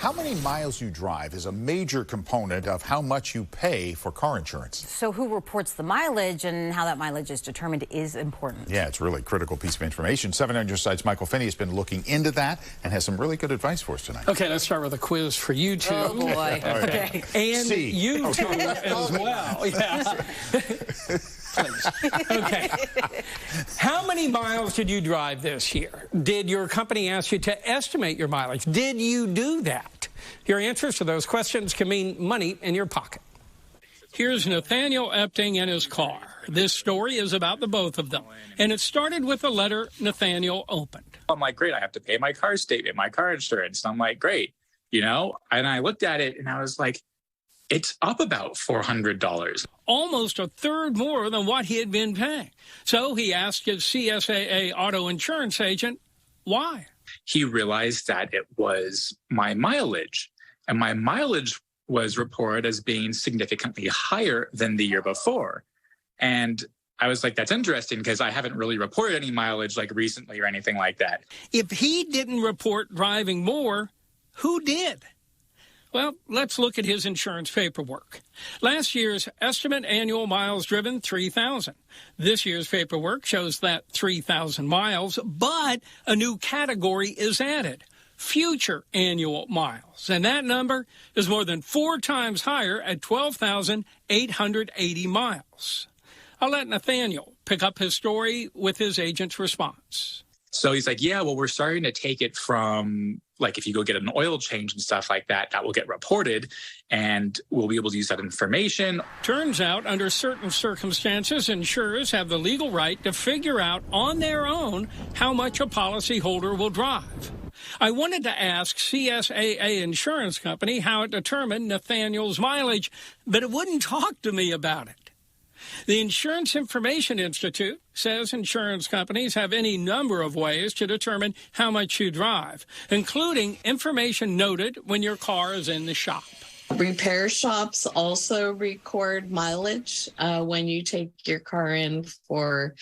How many miles you drive is a major component of how much you pay for car insurance. So who reports the mileage and how that mileage is determined is important. Yeah, it's a really critical piece of information. 7 on your side's Michael Finney has been looking into that and has some really good advice for us tonight. Okay, let's start with a quiz for you two. Oh, boy. Right. Okay. And C. you two as well. Yeah. Please. Okay. How many miles did you drive this year? Did your company ask you to estimate your mileage? Did you do that? Your answers to those questions can mean money in your pocket. Here's Nathaniel Epting in his car. This story is about the both of them, and it started with a letter Nathaniel opened. I'm like, great, I have to pay my car statement, my car insurance. And I'm like, great, and I looked at it and I was like, it's up about $400. Almost a third more than what he had been paying. So he asked his CSAA auto insurance agent, why? He realized that it was my mileage, and my mileage was reported as being significantly higher than the year before. And I was like, that's interesting because I haven't really reported any mileage like recently or anything like that. If he didn't report driving more, who did? Well, let's look at his insurance paperwork. Last year's estimate annual miles driven, 3,000. This year's paperwork shows that 3,000 miles, but a new category is added, future annual miles. And that number is more than 4 times higher at 12,880 miles. I'll let Nathaniel pick up his story with his agent's response. So he's like, yeah, well, we're starting to take it from, like, if you go get an oil change and stuff like that, that will get reported, and we'll be able to use that information. Turns out, under certain circumstances, insurers have the legal right to figure out on their own how much a policyholder will drive. I wanted to ask CSAA Insurance Company how it determined Nathaniel's mileage, but it wouldn't talk to me about it. The Insurance Information Institute says insurance companies have any number of ways to determine how much you drive, including information noted when your car is in the shop. Repair shops also record mileage when you take your car in for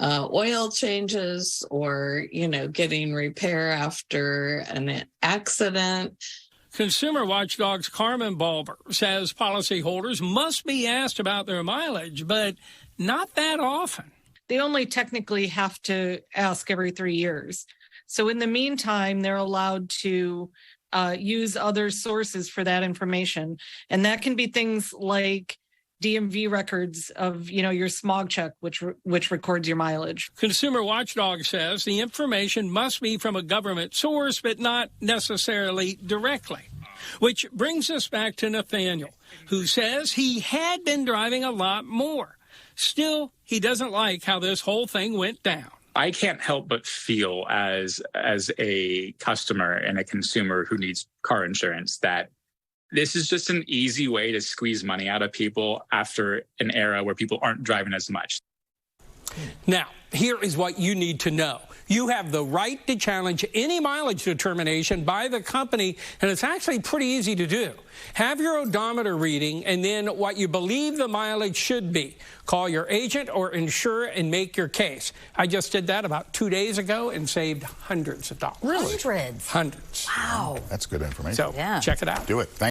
oil changes or, getting repair after an accident. Consumer Watchdog's Carmen Balber says policyholders must be asked about their mileage, but not that often. They only technically have to ask every 3 years. So in the meantime, they're allowed to use other sources for that information. And that can be things like DMV records of, your smog check, which records your mileage. Consumer Watchdog says the information must be from a government source, but not necessarily directly. Which brings us back to Nathaniel, who says he had been driving a lot more. Still, he doesn't like how this whole thing went down. I can't help but feel as a customer and a consumer who needs car insurance that this is just an easy way to squeeze money out of people after an era where people aren't driving as much. Now, here is what you need to know. You have the right to challenge any mileage determination by the company, and it's actually pretty easy to do. Have your odometer reading and then what you believe the mileage should be. Call your agent or insurer and make your case. I just did that about 2 days ago and saved hundreds of dollars. Really? Hundreds? Hundreds. Wow. That's good information. So check it out. Do it. Thank